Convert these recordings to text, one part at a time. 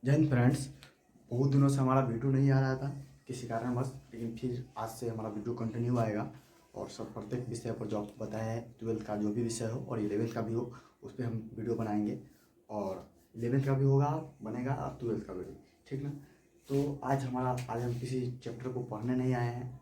जय हिंद फ्रेंड्स। बहुत दिनों से हमारा वीडियो नहीं आ रहा था किसी कारणवश, लेकिन फिर आज से हमारा वीडियो कंटिन्यू आएगा। और सब प्रत्येक विषय पर जो आपको बताया है, 12th का जो भी विषय हो और 11th का भी हो, उस पर हम वीडियो बनाएंगे। और 11th का भी होगा बनेगा और 12th का भी, ठीक ना। तो आज हम किसी चैप्टर को पढ़ने नहीं आए हैं।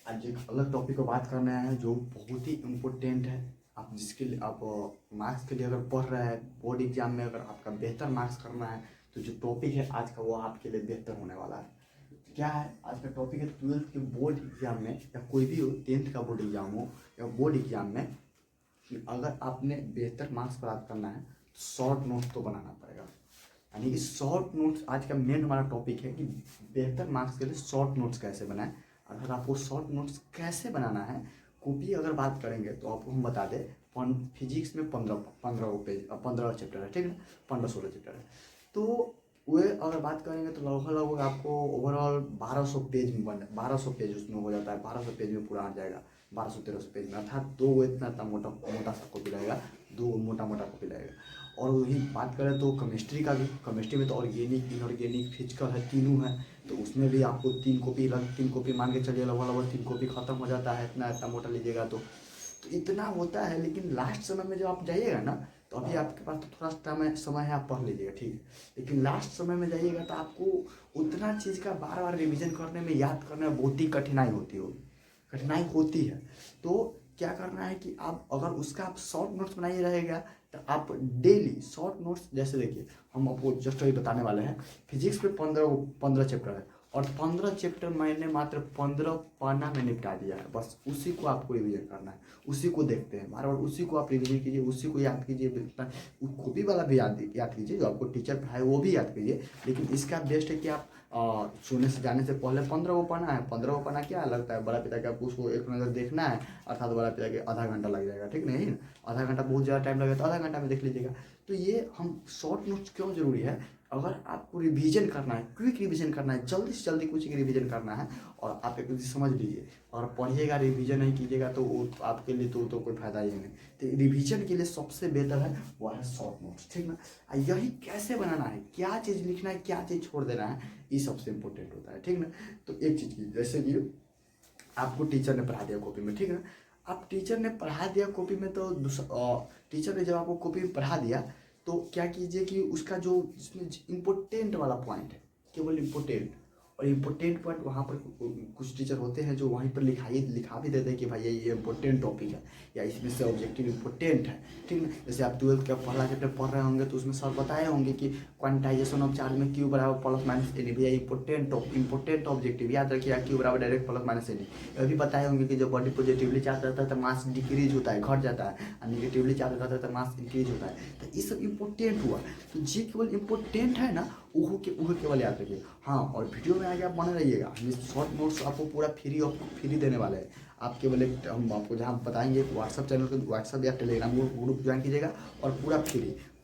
आज एक अलग टॉपिक पर बात करने आए हैं जो बहुत ही इम्पोर्टेंट है। आप जिसके लिए आप मार्क्स के लिए अगर पढ़ रहे हैं, बोर्ड एग्जाम में अगर आपका बेहतर मार्क्स करना है, तो जो टॉपिक है आज का वो आपके लिए बेहतर होने वाला है। क्या है आज का टॉपिक है? 12th के बोर्ड एग्जाम में या कोई भी हो, 10th का बोर्ड एग्जाम हो या बोर्ड एग्जाम में, कि अगर आपने बेहतर मार्क्स प्राप्त करना है तो शॉर्ट नोट्स तो बनाना पड़ेगा। यानी कि शॉर्ट नोट्स आज का मेन हमारा टॉपिक है कि बेहतर मार्क्स के लिए शॉर्ट नोट्स कैसे बनाएं। अगर आपको शॉर्ट नोट्स कैसे बनाना है, कॉपी अगर बात करेंगे तो आपको हम बता दें, फिजिक्स में 15 पेज 15 चैप्टर है, ठीक है, 15-16 चैप्टर है। तो वे अगर बात करेंगे तो लगभग आपको ओवरऑल 1200 पेज में 1200 पेज उसमें हो जाता है। 1200 पेज में पूरा आ जाएगा, 1200-1300 पेज में, अर्थात दो वो इतना मोटा मोटा सा कॉपी रहेगा, दो मोटा मोटा कॉपी रहेगा। और वही बात करें तो केमिस्ट्री का भी, केमिस्ट्री में तो ऑर्गेनिक, इनऑर्गेनिक, फिजिकल है, तीनों है। तो उसमें भी आपको 3 कॉपी मान के चलिए, लगभग 3 कॉपी खत्म हो जाता है। इतना मोटा लीजिएगा तो इतना होता है। लेकिन लास्ट समय में जब आप जाइएगा ना, तो अभी आपके पास तो थोड़ा समय है, आप पढ़ लीजिएगा, ठीक है। लेकिन लास्ट समय में जाइएगा तो आपको उतना चीज़ का बार बार रिविजन करने में, याद करने में बहुत ही कठिनाई होती है। तो क्या करना है कि आप अगर उसका आप शॉर्ट नोट्स बनाइए रहेगा, तो आप डेली शॉर्ट नोट्स, जैसे देखिए हम आपको जस्ट अभी बताने वाले हैं, फिजिक्स में 15 चैप्टर है और 15 चैप्टर मैंने मात्र 15 पन्ना में निपटा दिया है। बस उसी को आपको रिविजन करना है, उसी को देखते हैं बार बार, उसी को आप रिविजन कीजिए, उसी को याद कीजिए। कॉपी वाला भी याद कीजिए, जो आपको टीचर पढ़ाए वो भी याद कीजिए। लेकिन इसका बेस्ट है कि आप सोने से जाने से पहले 15 को पढ़ना है। 15 को पढ़ना क्या लगता है, बड़ा पिता के आपको उसको एक नज़र देखना है, अर्थात बड़ा पिता के आधा घंटा लग जाएगा, ठीक नहीं। आधा घंटा बहुत ज़्यादा टाइम लगेगा, तो आधा घंटा में देख लीजिएगा। तो ये हम शॉर्ट नोट्स क्यों ज़रूरी है? अगर आपको रिवीजन करना है, क्विक रिवीजन करना है, जल्दी से जल्दी कुछ रिवीजन करना है, और आप एक चीज़ समझ लीजिए, और पढ़िएगा रिवीजन नहीं कीजिएगा तो वो आपके लिए तो कोई फायदा ही नहीं। तो रिवीजन के लिए सबसे बेहतर है वो है शॉर्ट नोट्स, ठीक ना। यही कैसे बनाना है, क्या चीज़ लिखना है, क्या चीज़ छोड़ देना है, ये सबसे इंपॉर्टेंट होता है, ठीक ना। तो एक चीज़ की, जैसे कि आपको टीचर ने पढ़ा दिया कॉपी में, ठीक है ना। आप टीचर ने पढ़ा दिया कॉपी में, तो टीचर ने जब आपको कॉपी में पढ़ा दिया, तो क्या कीजिए कि उसका जो इसमें इम्पोर्टेंट वाला पॉइंट है, केवल इम्पोर्टेंट, और इम्पोर्टेंट पॉइंट वहाँ पर कुछ टीचर होते हैं जो वहीं पर लिखा भी देते हैं कि भाई ये इम्पोर्टेंट टॉपिक है, या इसमें से ऑब्जेक्टिव इम्पोर्टेंट है, ठीक है। जैसे आप 12th का पहला चैप्टर पढ़ रहे होंगे तो उसमें सर बताए होंगे कि क्वांटाइजेशन ऑफ चार्ज में क्यू बराबर प्लस माइनस एन, भैया इंपोर्टेंट ऑब्जेक्टिव याद रखिए, क्यू बराबर डायरेक्ट प्लस माइनस एन। ये भी बताए होंगे कि जब बॉडी पॉजिटिवली चार्ज रहता है तो मास डिक्रीज होता है, घट जाता है, और निगेटिवली चार्ज रहता है तो मास इंक्रीज होता है। तो ये सब इंपॉर्टेंट हुआ। तो ये केवल इंपॉर्टेंट है ना, वो केवल याद रखिए। हाँ, और वीडियो में आगे आप बने रहिएगा, हम शॉर्ट नोट्स आपको पूरा फ्री देने वाले हैं। आप केवल एक हम आपको जहाँ बताएंगे व्हाट्सअप चैनल को, व्हाट्सअप या टेलीग्राम ग्रुप ज्वाइन कीजिएगा, और पूरा फ्री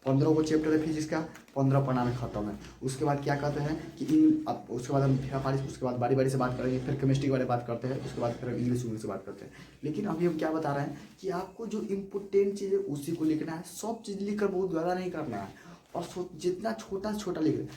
15 को चैप्टर है फिजिक्स का, 15 पन्ना में खत्म है। उसके बाद क्या कहते हैं कि उसके बाद हम उसके बाद बारी बारी से बात करेंगे, फिर केमिस्ट्री के बारे में बात करते हैं, उसके बाद फिर इंग्लिश से बात करते हैं। लेकिन अभी हम क्या बता रहे हैं कि आपको जो इम्पोर्टेंट चीज़ है उसी को लिखना है, सब चीज़ लिख कर बहुत ज़्यादा नहीं करना है। और जितना छोटा छोटा लिख,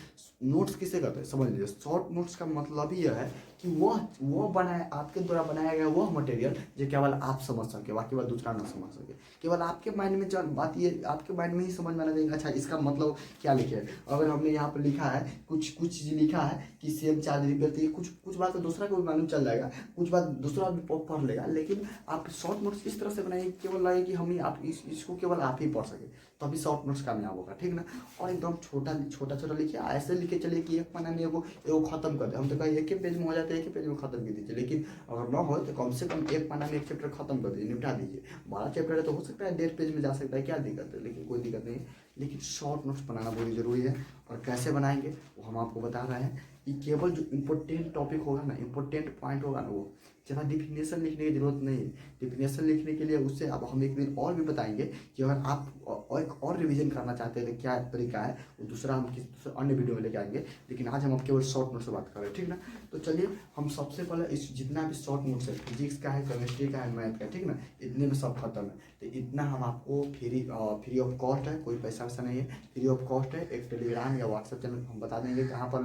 नोट्स किसे कहते हैं समझ लीजिए। शॉर्ट नोट्स का मतलब ही यह है कि वह बनाए, आपके द्वारा बनाया गया वह मटेरियल जो केवल आप समझ सके, बाकी बात दूसरा ना समझ सके। केवल आपके माइंड में जो बात, ये आपके माइंड में ही समझ में आना चाहिए, अच्छा इसका मतलब क्या लिखे है। अगर हमने यहाँ पर लिखा है कुछ चीज़ लिखा है कि सेम चार्ज रिपेयर, तो ये कुछ बात तो दूसरा को भी मालूम चल जाएगा, कुछ बात दूसरा भी पढ़ लेगा। लेकिन आप शॉर्ट नोट्स इस तरह से बनाइए केवल लगे कि हम ही आप इसको केवल आप ही पढ़ सके, तभी शॉर्ट नोट्स कामयाब होगा, ठीक ना। और एकदम छोटा छोटा लिखिए, ऐसे लिखे चलिए कि एक पन्ना में एगो खत्म कर दे। हम तो कहीं एक ही पेज में हो जाते हैं, एक ही पेज में खत्म कर दीजिए। लेकिन अगर ना हो तो कम से कम एक पन्ना में एक चैप्टर खत्म कर दीजिए, निपटा दीजिए। 12 चैप्टर है तो हो सकता है 1.5 पेज में जा सकता है, क्या दिक्कत है, लेकिन कोई दिक्कत नहीं। लेकिन शॉर्ट नोट्स बनाना बहुत ज़रूरी है, और कैसे बनाएंगे वो हम आपको बता रहे हैं। कि केवल जो इम्पोर्टेंट टॉपिक होगा ना, इम्पोर्टेंट पॉइंट होगा ना, वो ज़्यादा डिफिनेशन लिखने की जरूरत नहीं है। डिफिनेशन लिखने के लिए उससे अब हम एक दिन और भी बताएंगे कि अगर आप एक और रिवीजन करना चाहते हैं तो क्या तरीका है, वो दूसरा हम किसी दूसरे अन्य वीडियो में लेके आएंगे। लेकिन आज हम अब केवल शॉर्ट नोट से बात कर रहे हैं, ठीक ना। तो चलिए हम सबसे पहले इस जितना भी शॉर्ट नोट्स है, फिजिक्स का है, केमिस्ट्री का है, मैथ का, ठीक ना, इतने में सब खत्म है। तो इतना हम आपको फ्री ऑफ कॉस्ट है, कोई पैसा पैसा वैसा नहीं है, फ्री ऑफ कॉस्ट है। एक टेलीग्राम या व्हाट्सअप चैनल हम बता देंगे कहाँ पर,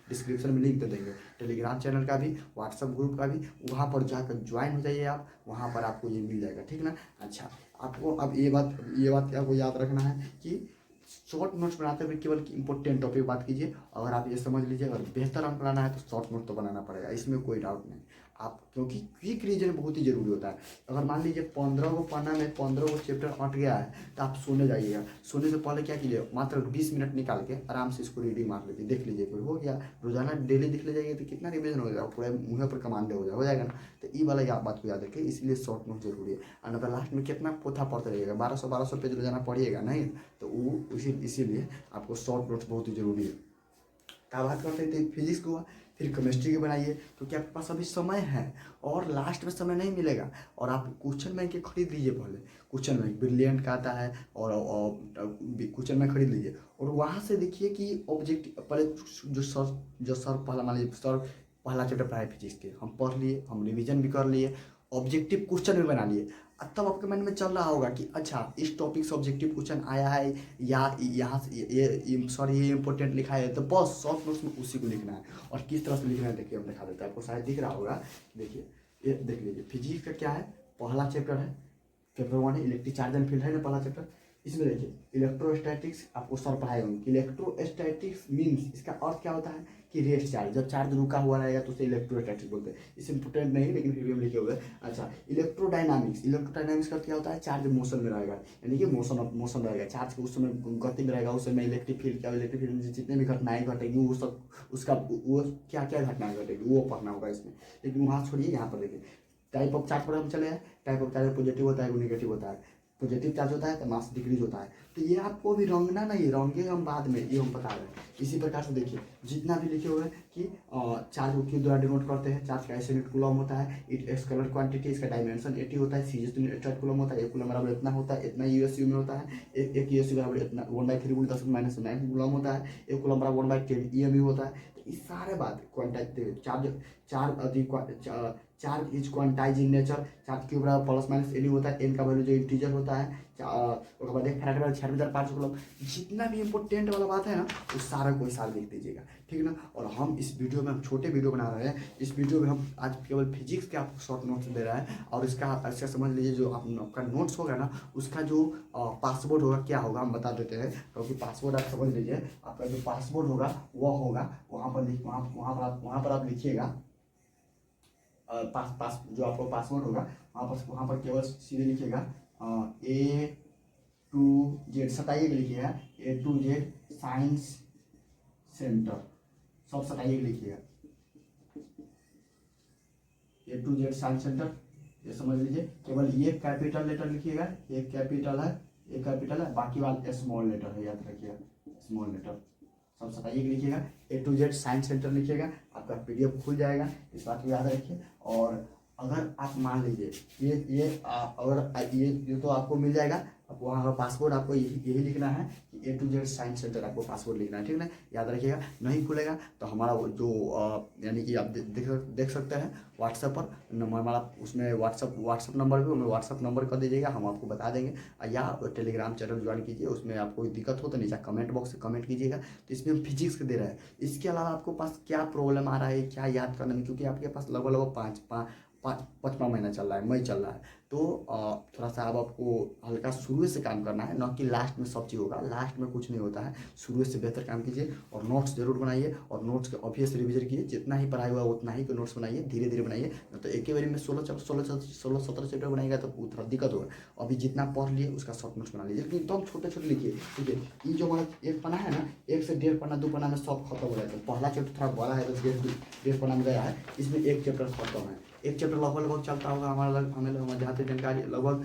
डिस्क्रिप्शन में लिंक दे देंगे टेलीग्राम चैनल का भी, व्हाट्सअप ग्रुप का भी, वहाँ पर जाकर ज्वाइन हो जाइए आप, वहाँ पर आपको ये मिल जाएगा, ठीक ना। अच्छा, आपको अब ये बात आपको याद रखना है कि शॉर्ट नोट्स बनाते हुए केवल इंपॉर्टेंट टॉपिक बात कीजिए। अगर आप ये समझ लीजिए, अगर बेहतर अंक बनाना है तो शॉर्ट नोट तो बनाना पड़ेगा, इसमें कोई डाउट नहीं। आप क्योंकि क्विक रीजन बहुत ही जरूरी होता है। अगर मान लीजिए 15 को पन्ना में 15 को चैप्टर अट गया है तो आप सोने जाइएगा, सोने से पहले क्या कीजिए, मात्र 20 मिनट निकाल के आराम से इसको रीडिंग मार लीजिए, देख लीजिए कोई हो गया। रोजाना डेली देख ले जाइए तो कितना रिविजन हो जाएगा, पूरे मुँह पर कमांड हो जाएगा ना। तो ये वाला बात को याद रखिए, इसलिए शॉर्ट नोट जरूरी है। और न तो लास्ट में कितना पोथा पढ़ते रहिएगा, 1200 पेज रोजाना पढ़िएगा नहीं, तो वो इसीलिए आपको शॉर्ट नोट्स बहुत ही जरूरी है। क्या बात करते थे, फिजिक्स को हुआ, फिर केमिस्ट्री के बनाइए क्योंकि आपके पास अभी समय है और लास्ट में समय नहीं मिलेगा। और आप क्वेश्चन बैंक के खरीद लीजिए, पहले क्वेश्चन बैंक ब्रिलियंट का आता है और क्वेश्चन बैंक खरीद लीजिए और वहाँ से देखिए कि ऑब्जेक्टिव पहले जो सर पहला मान लीजिए सर पहला चैप्टर पढ़ाए फिजिक्स के, हम पढ़ लिए, हम रिविजन भी कर लिए, ऑब्जेक्टिव क्वेश्चन भी बना लिए। तब आपके मन में चल रहा होगा कि अच्छा इस टॉपिक से ऑब्जेक्टिव क्वेश्चन आया है या यहाँ से ये इंपॉर्टेंट लिखा है, तो बस शॉर्ट नोट्स में उसी को लिखना है। और किस तरह से लिखना है देखिए, हम दिखा देते हैं आपको, शायद दिख रहा होगा। देखिए ये देख लीजिए, फिजिक्स का क्या है, पहला चैप्टर है, पेपर 1 है, इलेक्ट्रिक चार्ज एंड फील्ड है ना पहला चैप्टर। इसमें देखिए इलेक्ट्रोस्टैटिक्स आपको सर पढ़ाए होंगे। इलेक्ट्रोस्टैटिक्स मीन्स इसका अर्थ क्या होता है कि रेस्ट चार्ज, जब चार्ज रुका हुआ रहेगा तो उसे इलेक्ट्रोस्टैटिक्स बोलते हैं। इस इंपोर्टेंट नहीं लेकिन फिर भी हम लिखे हुए हैं। अच्छा, इलेक्ट्रोडायनामिक्स का क्या होता है, चार्ज मोशन में रहेगा, यानी कि मोशन रहेगा, चार्ज के उस समय गति में रहेगा, उस समय इलेक्ट्रिक फील्ड में जितने भी घटनाएं घटेगी वो सब उसका वो क्या क्या घटनाएं घटेगी वो पढ़ना होगा इसमें। लेकिन वहाँ छोड़िए, यहाँ पर देखिए टाइप ऑफ चार्ज पर हम चले हैं। टाइप ऑफ चार्ज पॉजिटिव होता है, वो निगेटिव होता है। पॉजिटिव चार्ज होता है तो मास डिक्रीज होता है। तो ये आपको भी रंगना नहीं, रंगेगा हम बाद में, ये हम बता रहे हैं। इसी प्रकार से देखिए जितना भी लिखे हुए हैं कि चार्ज को क्यों द्वारा डिनोट करते हैं, चार्ज का ऐसे यूनिट कूलम होता है, इट स्केलर क्वांटिटी, इसका डायमेंशन 80 होता है, सीजीएस यूनिट कूलम होता है, एक कूलम बराबर इतना होता है, इतना यूएसयू में होता है, एक यूएसयू बराबर इतना 1/3 × 10⁻⁹ कूलम होता है, एक कूलम बराबर 1/10 ईएमयू होता है। तो इस सारे बात quantize charge is quantize in nature, charge Q बराबर प्लस एनी होता है, एन का वैल्यू जो इंटीजर होता है, उसके बाद एक फैराड 96,500 कूलम। जितना भी इंपॉर्टेंट वाला बात है ना उस सारा कोई साल लिख दीजिएगा, ठीक ना। और हम इस वीडियो में, हम छोटे वीडियो बना रहे हैं, इस वीडियो में हम आज केवल फिजिक्स के आपको शॉर्ट नोट्स दे रहा है। और इसका समझ लीजिए जो आपका नोट्स होगा ना उसका जो पासवर्ड होगा क्या होगा हम बता देते हैं, क्योंकि पासवर्ड आप समझ लीजिए, आपका जो पासवर्ड होगा वह होगा वहाँ पर आप लिखिएगा पास जो आपको पासवर्ड होगा वहाँ पर केवल सीधे लिखिएगा A to Z, सटाइए लिखिएगा A to Z science centre, सब सटाइए लिखिएगा A to Z science centre, ये समझ लीजिए। केवल ये कैपिटल लेटर लिखिएगा, एक कैपिटल है, बाकी वाला स्मॉल लेटर है, याद रखिएगा स्मॉल लेटर, सब सताइए लिखिएगा। A to Z science centre लिखिएगा, आपका PDF खुल जाएगा, इस बात को याद रखिए। और अगर आप मान लीजिए ये तो आपको मिल जाएगा, अब वहाँ का पासवर्ड आपको यही लिखना है कि A to Z science centre आपको पासवर्ड लिखना है, ठीक है, याद रखिएगा। नहीं खुलेगा तो हमारा जो यानी कि आप देख सकते हैं व्हाट्सएप पर हमारा, उसमें व्हाट्सएप नंबर भी, हमें व्हाट्सएप नंबर कर दीजिएगा, हम आपको बता देंगे। या टेलीग्राम चैनल ज्वाइन कीजिए, उसमें आपको कोई दिक्कत हो तो नीचे कमेंट बॉक्स से कमेंट कीजिएगा। तो इसमें हम फिजिक्स के दे रहे हैं, इसके अलावा आपको पास क्या प्रॉब्लम आ रहा है, क्या याद करने में, क्योंकि आपके पास लगभग 5वां महीना चल रहा है, मई चल रहा है। तो थोड़ा सा अब आपको हल्का शुरू से काम करना है, न कि लास्ट में सब चीज़ होगा, लास्ट में कुछ नहीं होता है। शुरू से बेहतर काम कीजिए और नोट्स जरूर बनाइए, और नोट्स के ऑब्वियस रिविजन कीजिए, जितना ही पढ़ाई हुआ उतना ही नोट्स बनाइए, धीरे धीरे बनाइए। तो एक ही बारी में 16-17 चैप्टर बनाएगा तो थोड़ा दिक्कत होगा। अभी जितना पढ़ लिए उसका शॉर्ट नोट्स बना लीजिए, लेकिन एकदम छोटे लिखिए, ठीक है। ये जो हमारा एक पन्ना है ना, 1 से 1.5 पन्ना 2 पन्ना में सब खत्म हो जाता है। पहला चैप्टर थोड़ा बड़ा है तो 1.5 पन्ना में गया है, इसमें एक चैप्टर खत्म है। एक चैप्टर लगभग चलता होगा हमें जहाँ तक जानकारी, लगभग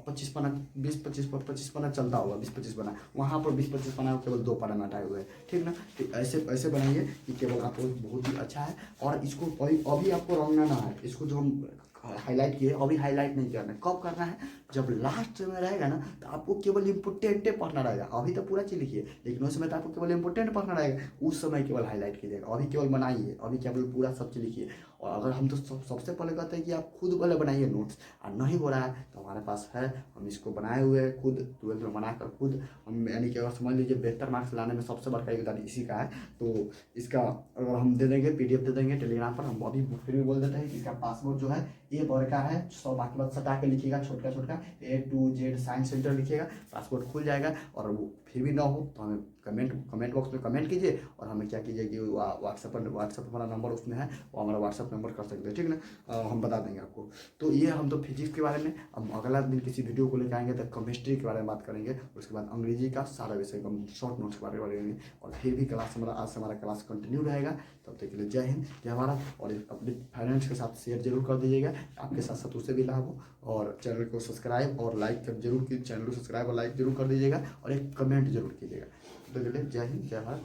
25 पन्ना 20-25 पन्ना चलता होगा, 20-25 पन्ना, वहाँ पर 20-25 पन्ना केवल 2 पन्ना में हटाए हुए हैं, ठीक ना। तो ऐसे बनाइए कि केवल आपको बहुत ही अच्छा है। और इसको अभी आपको रंगना ना है, इसको जो हम हाईलाइट किए अभी हाईलाइट नहीं करना है, कब करना है, जब लास्ट में रहेगा ना तो आपको केवल इम्पोर्टेंटे पढ़ना रहेगा। अभी तो पूरा चीज लिखिए, लेकिन उस समय तो आपको केवल इम्पोर्टेंट पढ़ना रहेगा, उस समय केवल हाईलाइट कीजिएगा। अभी केवल बनाइए, अभी केवल पूरा सब चीज लिखिए। और अगर हम तो सबसे पहले कहते हैं कि आप खुद पहले बनाइए नोट्स, और नहीं हो रहा है तो हमारे पास है, हम इसको बनाए हुए हैं खुद, 12th में बनाकर खुद हम, यानी कि अगर समझ लीजिए बेहतर मार्क्स लाने में सबसे बड़का योगदान इसी का है। तो इसका अगर हम दे देंगे, पीडीएफ दे देंगे टेलीग्राम पर। हम अभी फिर भी बोल देते हैं कि इसका पासवर्ड जो है ए बड़ का है, 100 बाकी बात सटा के लिखिएगा, छोटा छोटा A to Z science centre लिखिएगा, पासवर्ड खुल जाएगा। और वो फिर भी ना हो तो हमें कमेंट बॉक्स में कमेंट कीजिए, और हमें क्या कीजिए कि व्हाट्सएप हमारा नंबर उसमें है, वो हमारा व्हाट्सएप नंबर कर सकते हैं, ठीक है ना। हम बता देंगे आपको। तो ये हम तो फिजिक्स के बारे में, हम अगला दिन किसी वीडियो को लेकर आएंगे तो केमिस्ट्री के बारे में बात करेंगे, उसके बाद अंग्रेजी का सारा विषय हम शॉर्ट नोट्स के बारे में करेंगे। और फिर भी क्लास हमारा आज से हमारा क्लास कंटिन्यू रहेगा। तब तक के लिए जय हिंद जय भारत। और अपने फ्रेंड्स के साथ शेयर जरूर कर दीजिएगा, आपके साथ साथ उसे भी लाभ हो। और चैनल को सब्सक्राइब और लाइक कर जरूर की, चैनल को सब्सक्राइब और लाइक जरूर कर दीजिएगा, और एक कमेंट जरूर कीजिएगा। तब तक के लिए जय हिंद जय भारत।